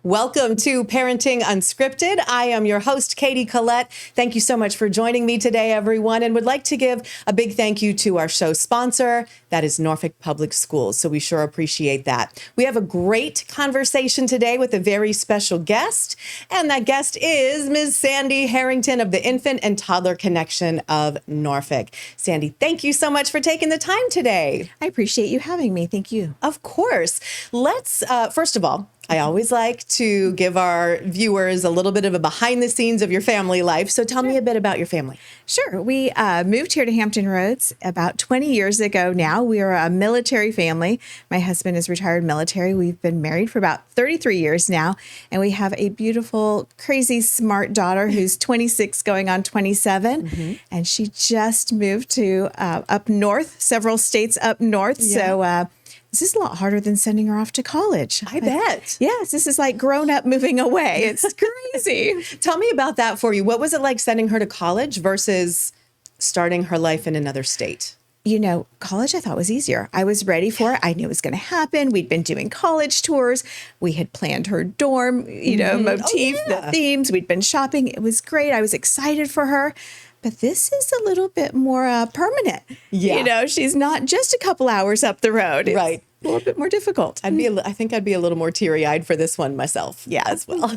Welcome to Parenting Unscripted. I am your host, Katie Collett. Thank you so much for joining me today, everyone, and would like to give a big thank you to our show sponsor, that is Norfolk Public Schools. So we sure appreciate that. We have a great conversation today with a very special guest, and that guest is Ms. Sandi Harrington of the Infant and Toddler Connection of Norfolk. Sandi, thank you so much for taking the time today. I appreciate you having me. Thank you. Of course. Let's, first of all, I always like to give our viewers a little bit of a behind the scenes of your family life. So tell me a bit about your family. Sure. We moved here to Hampton Roads about 20 years ago now. We are a military family. My husband is retired military. We've been married for about 33 years now. And we have a beautiful, crazy, smart daughter who's 26 going on 27. Mm-hmm. And she just moved to up north, several states up north. Yeah. So this is a lot harder than sending her off to college. I bet. Yes, this is like grown up moving away. It's crazy. Tell me about that for you. What was it like sending her to college versus starting her life in another state? You know, college I thought was easier. I was ready for it. I knew it was going to happen. We'd been doing college tours. We had planned her dorm, motif, the themes. We'd been shopping. It was great. I was excited for her. But this is a little bit more permanent. Yeah. You know, she's not just a couple hours up the road. It's right. A little bit more difficult. I think I'd be a little more teary-eyed for this one myself. Yeah, as well.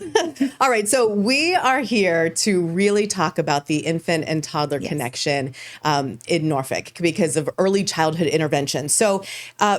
All right. So we are here to really talk about the infant and toddler connection in Norfolk because of early childhood intervention. So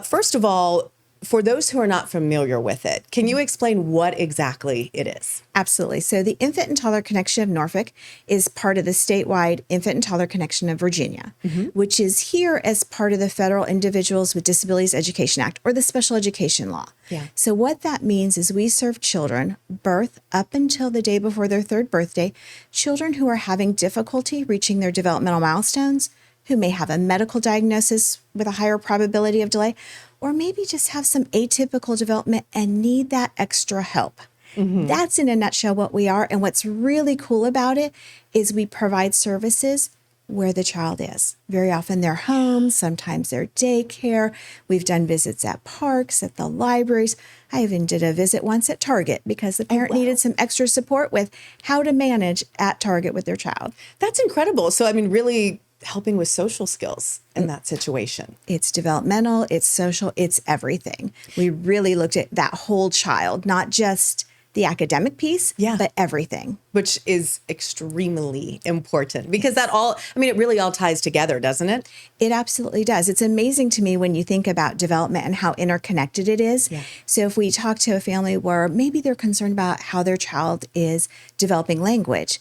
first of all, for those who are not familiar with it, can you explain what exactly it is? Absolutely. So the Infant and Toddler Connection of Norfolk is part of the statewide Infant and Toddler Connection of Virginia, which is here as part of the Federal Individuals with Disabilities Education Act, or the Special Education Law. Yeah. So what that means is we serve children, birth up until the day before their third birthday, children who are having difficulty reaching their developmental milestones, who may have a medical diagnosis with a higher probability of delay, or maybe just have some atypical development and need that extra help. Mm-hmm. That's in a nutshell what we are. And what's really cool about it is we provide services where the child is. Very often they're home, sometimes they're daycare. We've done visits at parks, at the libraries. I even did a visit once at Target because the parent needed some extra support with how to manage at Target with their child. That's incredible. So, I mean, really helping with social skills in that situation. It's developmental, it's social, it's everything. We really looked at that whole child, not just the academic piece, but everything. Which is extremely important because it really all ties together, doesn't it? It absolutely does. It's amazing to me when you think about development and how interconnected it is. Yeah. So if we talk to a family where maybe they're concerned about how their child is developing language,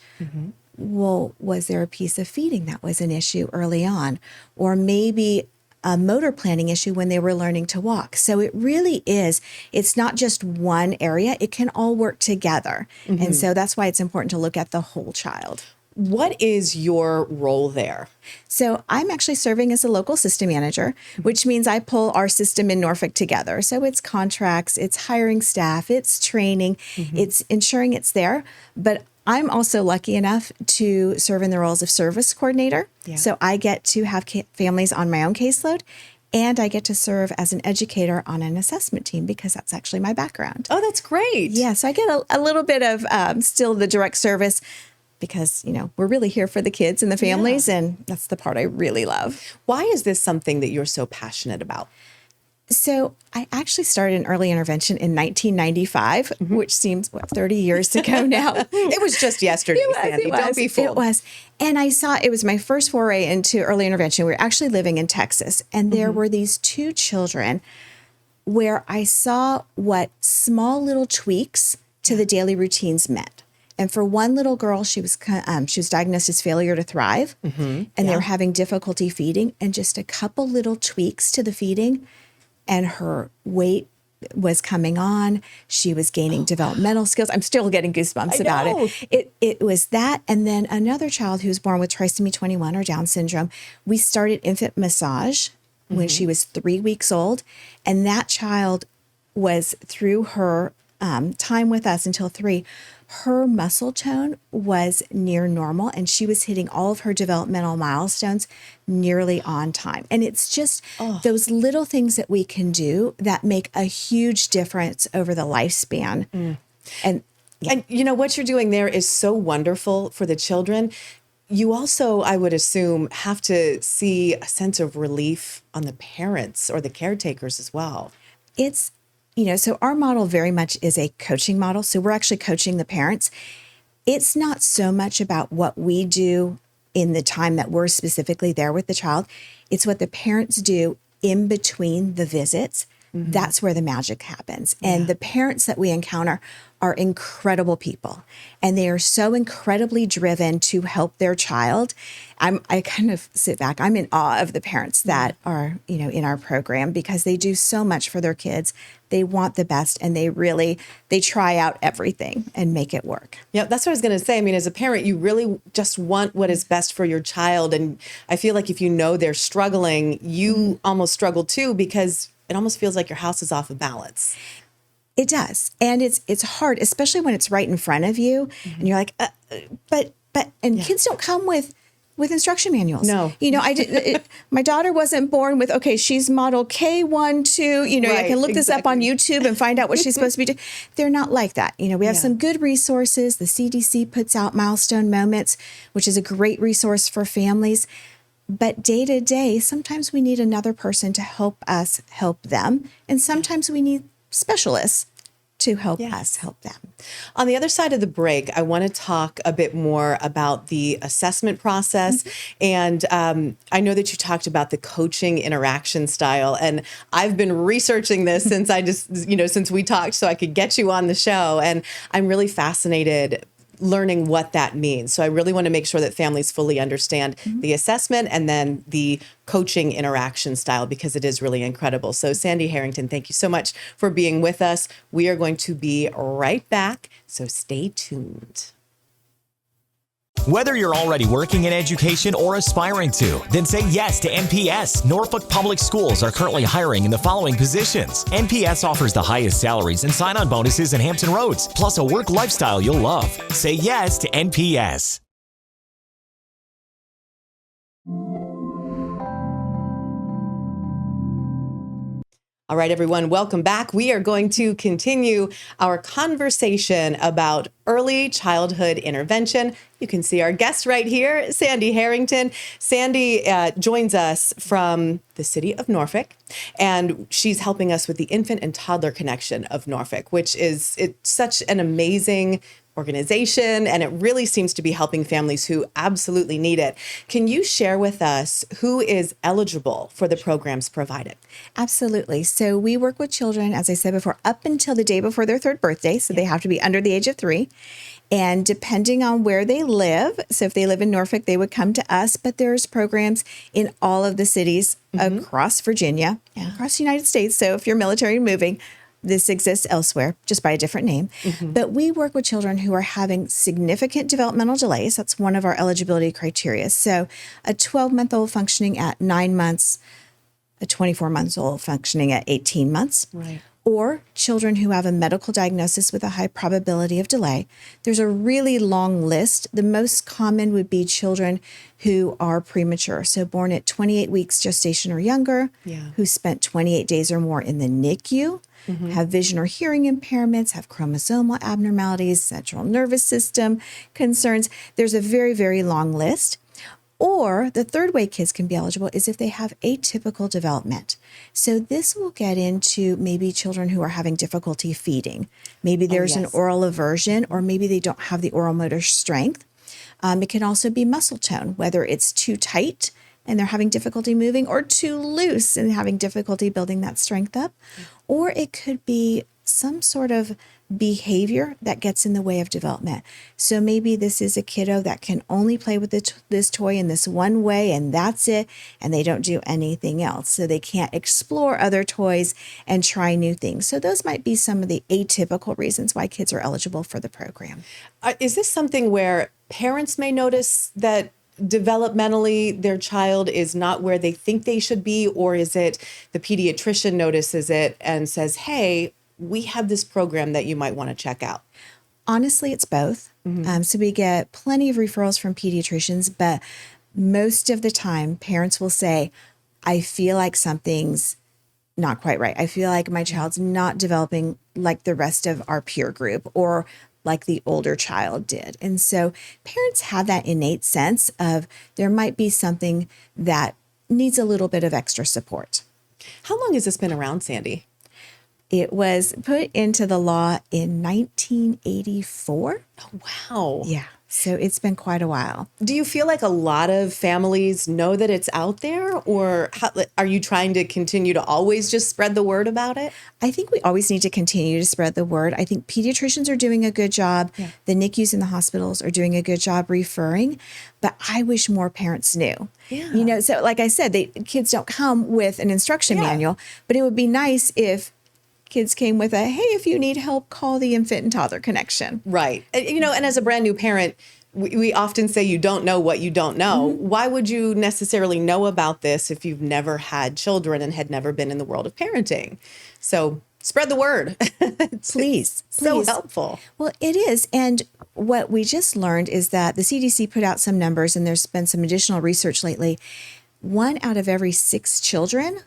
well, was there a piece of feeding that was an issue early on? Or maybe a motor planning issue when they were learning to walk. So it really is, it's not just one area, it can all work together. Mm-hmm. And so that's why it's important to look at the whole child. What is your role there? So I'm actually serving as a local system manager, which means I pull our system in Norfolk together. So it's contracts, it's hiring staff, it's training, it's ensuring it's there. But I'm also lucky enough to serve in the roles of service coordinator. Yeah. So I get to have families on my own caseload, and I get to serve as an educator on an assessment team because that's actually my background. Oh, that's great. Yeah, so I get a little bit of still the direct service because, we're really here for the kids and the families, and that's the part I really love. Why is this something that you're so passionate about? So I actually started in early intervention in 1995, which seems, 30 years ago now. It was just yesterday, Sandi. Don't be fooled. It was. And I saw, it was my first foray into early intervention. We were actually living in Texas. And there were these two children where I saw what small little tweaks to the daily routines meant. And for one little girl, she was diagnosed as failure to thrive. And they were having difficulty feeding. And just a couple little tweaks to the feeding, and her weight was coming on. She was gaining developmental skills. I'm still getting goosebumps about it. It was that. And then another child who was born with trisomy 21 or Down syndrome, we started infant massage when she was 3 weeks old. And that child was, through her time with us until 3, her muscle tone was near normal, and she was hitting all of her developmental milestones nearly on time. And it's just those little things that we can do that make a huge difference over the lifespan And And what you're doing there is so wonderful for the children. You also, I would assume, have to see a sense of relief on the parents or the caretakers as well. it's, so our model very much is a coaching model. So we're actually coaching the parents. It's not so much about what we do in the time that we're specifically there with the child. It's what the parents do in between the visits. That's where the magic happens. And the parents that we encounter are incredible people. And they are so incredibly driven to help their child. I kind of sit back. I'm in awe of the parents that are, in our program, because they do so much for their kids. They want the best, and they try out everything and make it work. Yeah, that's what I was going to say. I mean, as a parent, you really just want what is best for your child. And I feel like if you know they're struggling, you almost struggle too, because it almost feels like your house is off of balance. It does. And it's hard, especially when it's right in front of you and you're like, kids don't come with instruction manuals. No. My daughter wasn't born with, okay, she's model K12, I can look this up on YouTube and find out what she's supposed to be doing. They're not like that. We have some good resources. The CDC puts out Milestone Moments, which is a great resource for families. But day to day, sometimes we need another person to help us help them. And sometimes we need specialists to help us help them. On the other side of the break, I want to talk a bit more about the assessment process. And I know that you talked about the coaching interaction style. And I've been researching this since since we talked, so I could get you on the show. And I'm really fascinated learning what that means. So I really want to make sure that families fully understand the assessment and then the coaching interaction style, because it is really incredible. So Sandi Harrington, thank you so much for being with us. We are going to be right back, so stay tuned. Whether you're already working in education or aspiring to, then say yes to NPS. Norfolk Public Schools are currently hiring in the following positions. NPS offers the highest salaries and sign-on bonuses in Hampton Roads, plus a work lifestyle you'll love. Say yes to NPS. All right, everyone, welcome back. We are going to continue our conversation about early childhood intervention. You can see our guest right here, Sandi Harrington. Sandi joins us from the city of Norfolk, and she's helping us with the infant and toddler connection of Norfolk, which is such an amazing organization, and it really seems to be helping families who absolutely need it. Can you share with us who is eligible for the programs provided? Absolutely. So we work with children, as I said before, up until the day before their third birthday. So they have to be under the age of 3. And depending on where they live, so if they live in Norfolk, they would come to us. But there's programs in all of the cities across Virginia and across the United States. So if you're military moving, this exists elsewhere, just by a different name. But we work with children who are having significant developmental delays. That's one of our eligibility criteria. So a 12-month-old functioning at 9 months, a 24-month-old functioning at 18 months. Right. Or children who have a medical diagnosis with a high probability of delay. There's a really long list. The most common would be children who are premature, so born at 28 weeks gestation or younger, who spent 28 days or more in the NICU, have vision or hearing impairments, have chromosomal abnormalities, central nervous system concerns. There's a very, very long list. Or the third way kids can be eligible is if they have atypical development. So this will get into maybe children who are having difficulty feeding. Maybe there's an oral aversion, or maybe they don't have the oral motor strength. It can also be muscle tone, whether it's too tight and they're having difficulty moving, or too loose and having difficulty building that strength up. Or it could be some sort of behavior that gets in the way of development. So maybe this is a kiddo that can only play with this toy in this one way, and that's it, and they don't do anything else. So they can't explore other toys and try new things. So those might be some of the atypical reasons why kids are eligible for the program. Is this something where parents may notice that developmentally their child is not where they think they should be, or is it the pediatrician notices it and says, hey, we have this program that you might want to check out? Honestly, it's both. So we get plenty of referrals from pediatricians, but most of the time parents will say, I feel like something's not quite right. I feel like my child's not developing like the rest of our peer group or like the older child did. And so parents have that innate sense of there might be something that needs a little bit of extra support. How long has this been around, Sandi? It was put into the law in 1984. Oh, wow. Yeah. So it's been quite a while. Do you feel like a lot of families know that it's out there, or are you trying to continue to always just spread the word about it? I think we always need to continue to spread the word. I think pediatricians are doing a good job. Yeah. The NICUs in the hospitals are doing a good job referring, but I wish more parents knew. Yeah. You know, so like I said, kids don't come with an instruction manual, but it would be nice if kids came with a, hey, if you need help, call the infant and toddler connection. Right. You know, and as a brand new parent, we often say you don't know what you don't know. Mm-hmm. Why would you necessarily know about this if you've never had children and had never been in the world of parenting? So spread the word. Please. So helpful. Well, it is. And what we just learned is that the CDC put out some numbers, and there's been some additional research lately. 1 out of every 6 children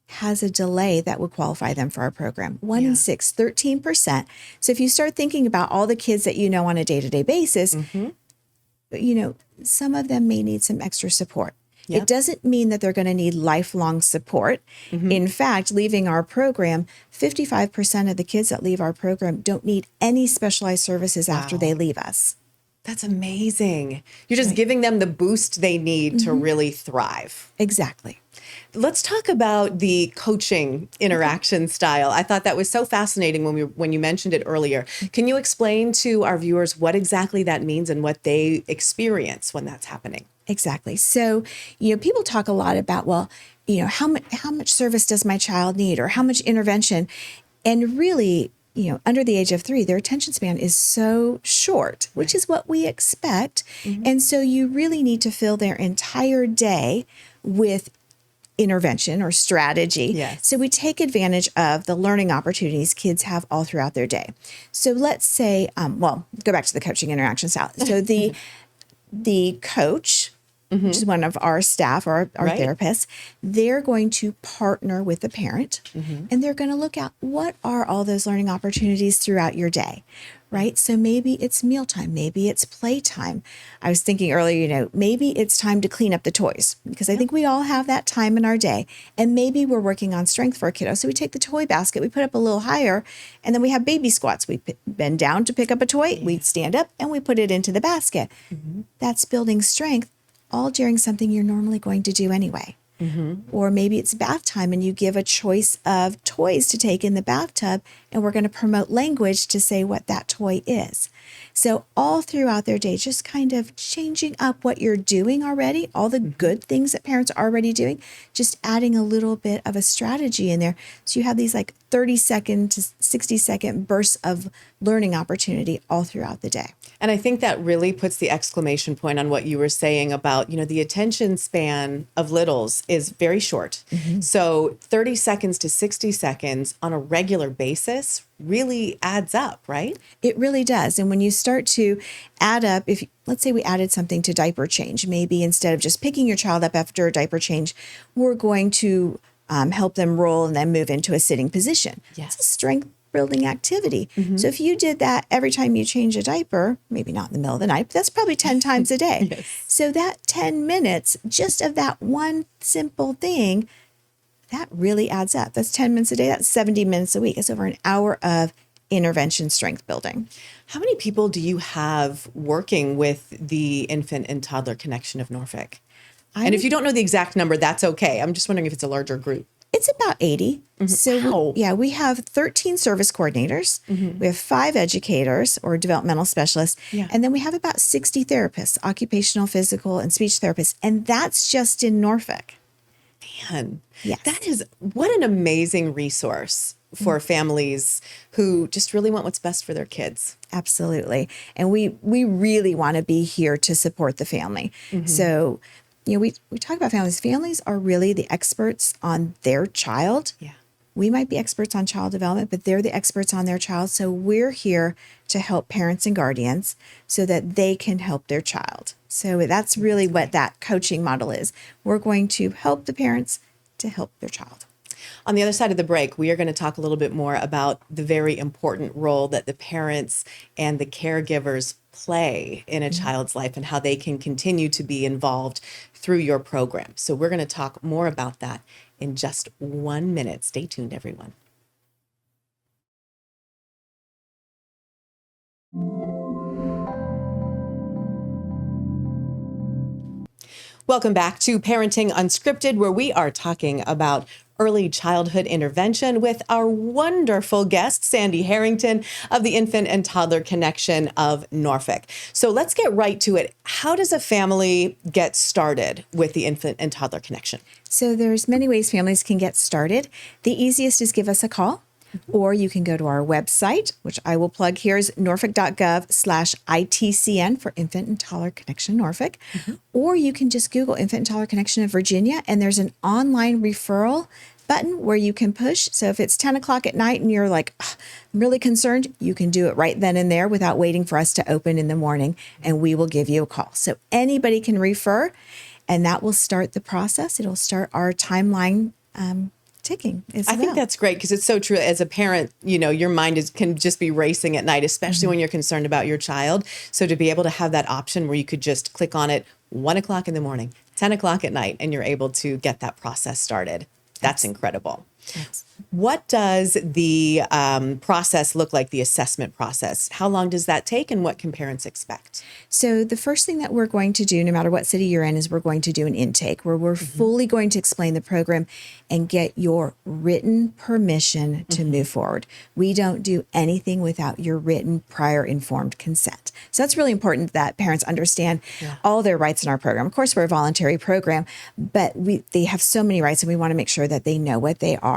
has a delay that would qualify them for our program. 1 in 6, 13%. So if you start thinking about all the kids that you know on a day-to-day basis, you know, some of them may need some extra support. Yep. It doesn't mean that they're going to need lifelong support. In fact, leaving our program, 55% of the kids that leave our program don't need any specialized services after they leave us. That's amazing. You're just giving them the boost they need to really thrive. Exactly. Let's talk about the coaching interaction style. I thought that was so fascinating when you mentioned it earlier. Can you explain to our viewers what exactly that means and what they experience when that's happening? Exactly. So, you know, people talk a lot about, well, you know, how much service does my child need, or how much intervention? And really, you know, under the age of 3, their attention span is so short, which is what we expect. And so you really need to fill their entire day with intervention or strategy. Yes. So we take advantage of the learning opportunities kids have all throughout their day. So let's say, well, go back to the coaching interaction style. So the coach, which is one of our staff or our therapists, they're going to partner with the parent, and they're going to look at what are all those learning opportunities throughout your day, right? So maybe it's mealtime, maybe it's playtime. I was thinking earlier, you know, maybe it's time to clean up the toys, because I think we all have that time in our day. And maybe we're working on strength for a kiddo. So we take the toy basket, we put up a little higher, and then we have baby squats. We bend down to pick up a toy, we stand up, and we put it into the basket. That's building strength, all during something you're normally going to do anyway. Or maybe it's bath time and you give a choice of toys to take in the bathtub, and we're going to promote language to say what that toy is. So all throughout their day, just kind of changing up what you're doing already, all the good things that parents are already doing, just adding a little bit of a strategy in there. So you have these like 30-second to 60-second bursts of learning opportunity all throughout the day. And I think that really puts the exclamation point on what you were saying about, you know, the attention span of littles is very short. So 30 seconds to 60 seconds on a regular basis really adds up, right? It really does. And when you start to add up, if let's say we added something to diaper change, maybe instead of just picking your child up after a diaper change, we're going to help them roll and then move into a sitting position. Yes. It's a strength building activity. So if you did that every time you change a diaper, maybe not in the middle of the night, but that's probably 10 times a day. Yes. So that 10 minutes just of that one simple thing, that really adds up. That's 10 minutes a day. That's 70 minutes a week. It's over an hour of intervention strength building. How many people do you have working with the infant and toddler connection of Norfolk? And if you don't know the exact number, that's okay. I'm just wondering if it's a larger group. It's about 80. So Wow. we have 13 service coordinators. We have 5 educators or developmental specialists. Yeah. And then we have about 60 therapists, occupational, physical, and speech therapists. And that's just in Norfolk. Man, Yes. that is what an amazing resource for families who just really want what's best for their kids. Absolutely. And we really want to be here to support the family. So, you know, we talk about families. Families are really the experts on their child. Yeah. We might be experts on child development, but they're the experts on their child. So we're here to help parents and guardians so that they can help their child. So that's really what that coaching model is. We're going to help the parents to help their child. On the other side of the break, we are going to talk a little bit more about the very important role that the parents and the caregivers play in a child's life and how they can continue to be involved through your program. So we're going to talk more about that in just 1 minute. Stay tuned, everyone. Welcome back to Parenting Unscripted, where we are talking about early childhood intervention with our wonderful guest, Sandi Harrington of the Infant and Toddler Connection of Norfolk. So let's get right to it. How does a family get started with the Infant and Toddler Connection? So there's many ways families can get started. The easiest is give us a call, or you can go to our website, which I will plug here is norfolk.gov/ITCN for Infant and Toddler Connection Norfolk. Or you can just Google Infant and Toddler Connection of Virginia, and there's an online referral button where you can push. So if it's 10 o'clock at night and you're like, I'm really concerned, you can do it right then and there without waiting for us to open in the morning, and we will give you a call. So anybody can refer, and that will start the process. It'll start our timeline ticking as well. I think that's great because it's so true. As a parent, you know, your mind can just be racing at night, especially when you're concerned about your child. So to be able to have that option where you could just click on it 1 o'clock in the morning, 10 o'clock at night, and you're able to get that process started. That's incredible. Yes. What does the process look like, the assessment process? How long does that take, and what can parents expect? So the first thing that we're going to do, no matter what city you're in, is we're going to do an intake where we're fully going to explain the program and get your written permission to move forward. We don't do anything without your written prior informed consent. So that's really important that parents understand all their rights in our program. Of course, we're a voluntary program, but they have so many rights, and we want to make sure that they know what they are.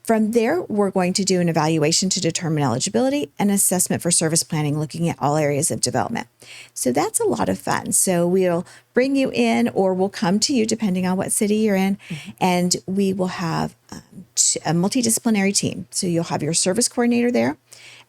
From there, we're going to do an evaluation to determine eligibility and assessment for service planning, looking at all areas of development. So that's a lot of fun. So we'll bring you in, or we'll come to you depending on what city you're in, and we will have a multidisciplinary team. So you'll have your service coordinator there,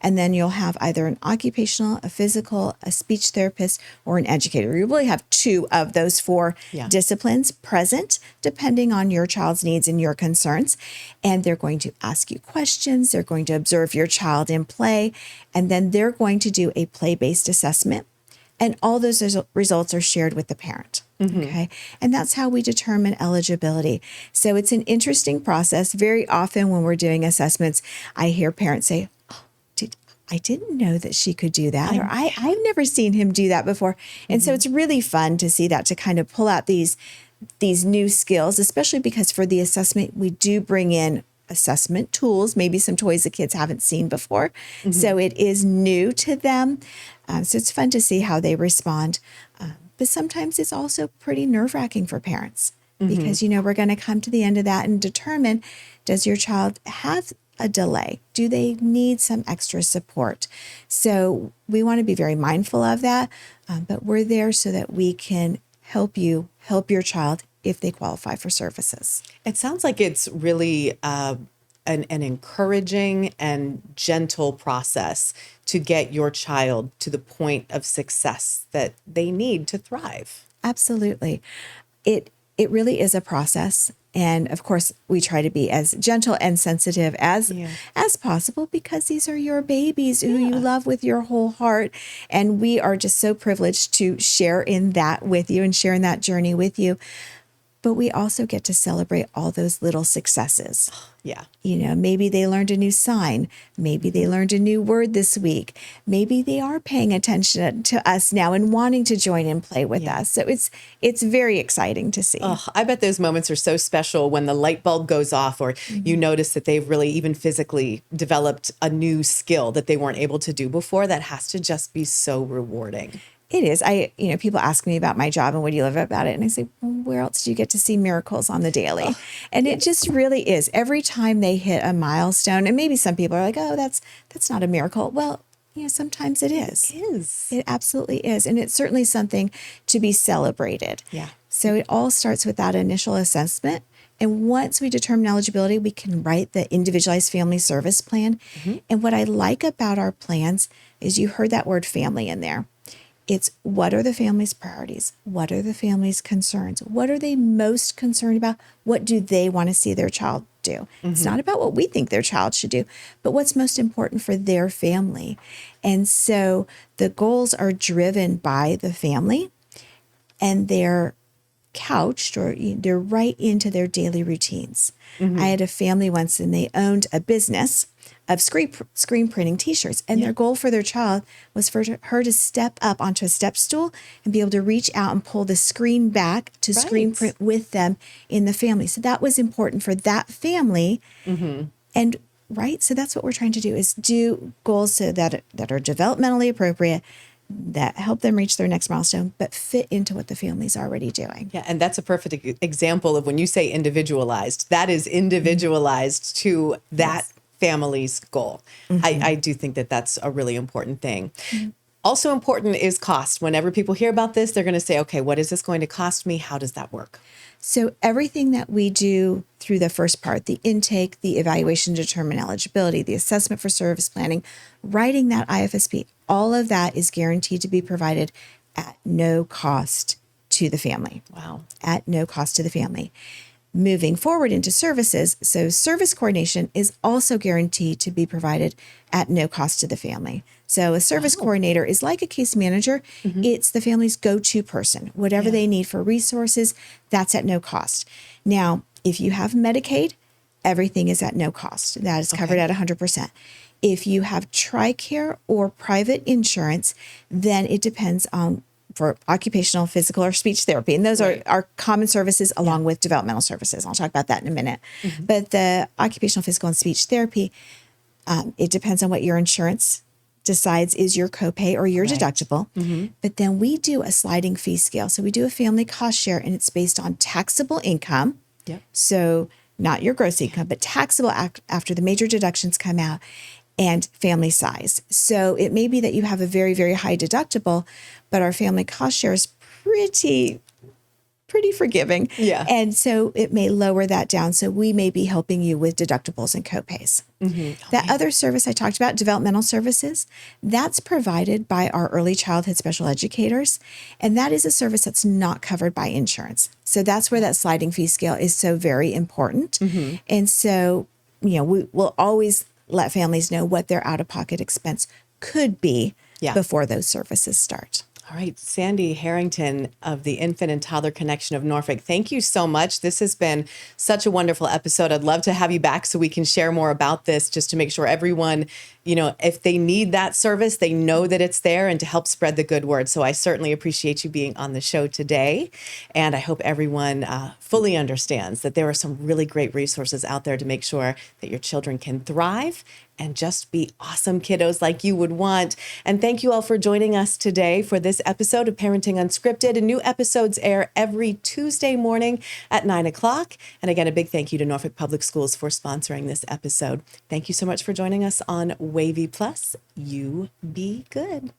and then you'll have either an occupational, a physical, a speech therapist, or an educator. You really have 2 of those 4 disciplines present, depending on your child's needs and your concerns. And they're going to ask you questions. They're going to observe your child in play, and then they're going to do a play-based assessment. And all those results are shared with the parent. Okay. And that's how we determine eligibility. So it's an interesting process. Very often when we're doing assessments, I hear parents say, I didn't know that she could do that, or I've never seen him do that before. And so it's really fun to see that, to kind of pull out these new skills, especially because for the assessment, we do bring in assessment tools, maybe some toys the kids haven't seen before. So it is new to them. So it's fun to see how they respond. But sometimes it's also pretty nerve-wracking for parents because, we're going to come to the end of that and determine, does your child have a delay? Do they need some extra support? So we want to be very mindful of that, but we're there so that we can help you help your child if they qualify for services. It sounds like it's really an encouraging and gentle process to get your child to the point of success that they need to thrive. Absolutely. It really is a process. And of course, we try to be as gentle and sensitive as possible, because these are your babies who you love with your whole heart. And we are just so privileged to share in that with you and share in that journey with you. But we also get to celebrate all those little successes. Yeah. Maybe they learned a new sign. Maybe they learned a new word this week. Maybe they are paying attention to us now and wanting to join and play with us. So it's very exciting to see. Oh, I bet those moments are so special when the light bulb goes off, or you notice that they've really even physically developed a new skill that they weren't able to do before. That has to just be so rewarding. It is. People ask me about my job and what do you love about it? And I say, well, where else do you get to see miracles on the daily? And it just really is. Every time they hit a milestone, and maybe some people are like, oh, that's not a miracle. Well, sometimes it is. It is. It absolutely is. And it's certainly something to be celebrated. Yeah. So it all starts with that initial assessment. And once we determine eligibility, we can write the individualized family service plan. And what I like about our plans is you heard that word family in there. It's what are the family's priorities? What are the family's concerns? What are they most concerned about? What do they want to see their child do. It's not about what we think their child should do, but what's most important for their family. And so the goals are driven by the family, and they're couched, or they're right into their daily routines. I had a family once, and they owned a business of screen printing t-shirts. And their goal for their child was for her to step up onto a step stool and be able to reach out and pull the screen back to screen print with them in the family. So that was important for that family. And so that's what we're trying to do, is do goals so that are developmentally appropriate, that help them reach their next milestone, but fit into what the family's already doing. Yeah, and that's a perfect example of when you say individualized, that is individualized to that family's goal. I do think that that's a really important thing. Also important is cost. Whenever people hear about this, they're going to say, okay, what is this going to cost me? How does that work? So everything that we do through the first part, the intake, the evaluation to determine eligibility, the assessment for service planning, writing that IFSP, all of that is guaranteed to be provided at no cost to the family. Wow. At no cost to the family. Moving forward into services, so service coordination is also guaranteed to be provided at no cost to the family. So a service coordinator is like a case manager. It's the family's go-to person. Whatever they need for resources, that's at no cost. Now, if you have Medicaid, everything is at no cost. That is covered at 100%. If you have TRICARE or private insurance, then it depends on for occupational, physical, or speech therapy. And those are common services along with developmental services. I'll talk about that in a minute. But the occupational, physical, and speech therapy, it depends on what your insurance decides is your copay or your deductible. But then we do a sliding fee scale. So we do a family cost share, and it's based on taxable income. So not your gross income, but taxable after the major deductions come out, and family size. So it may be that you have a very, very high deductible, but our family cost share is pretty forgiving. And so it may lower that down. So we may be helping you with deductibles and copays. That other service I talked about, developmental services, that's provided by our early childhood special educators. And that is a service that's not covered by insurance. So that's where that sliding fee scale is so very important. And so, we will always let families know what their out-of-pocket expense could be before those services start. All right, Sandi Harrington of the Infant and Toddler Connection of Norfolk, thank you so much. This has been such a wonderful episode. I'd love to have you back so we can share more about this, just to make sure everyone, if they need that service, they know that it's there, and to help spread the good word. So I certainly appreciate you being on the show today. And I hope everyone fully understands that there are some really great resources out there to make sure that your children can thrive and just be awesome kiddos like you would want. And thank you all for joining us today for this episode of Parenting Unscripted. And new episodes air every Tuesday morning at 9 o'clock. And again, a big thank you to Norfolk Public Schools for sponsoring this episode. Thank you so much for joining us on Wavy Plus. You be good.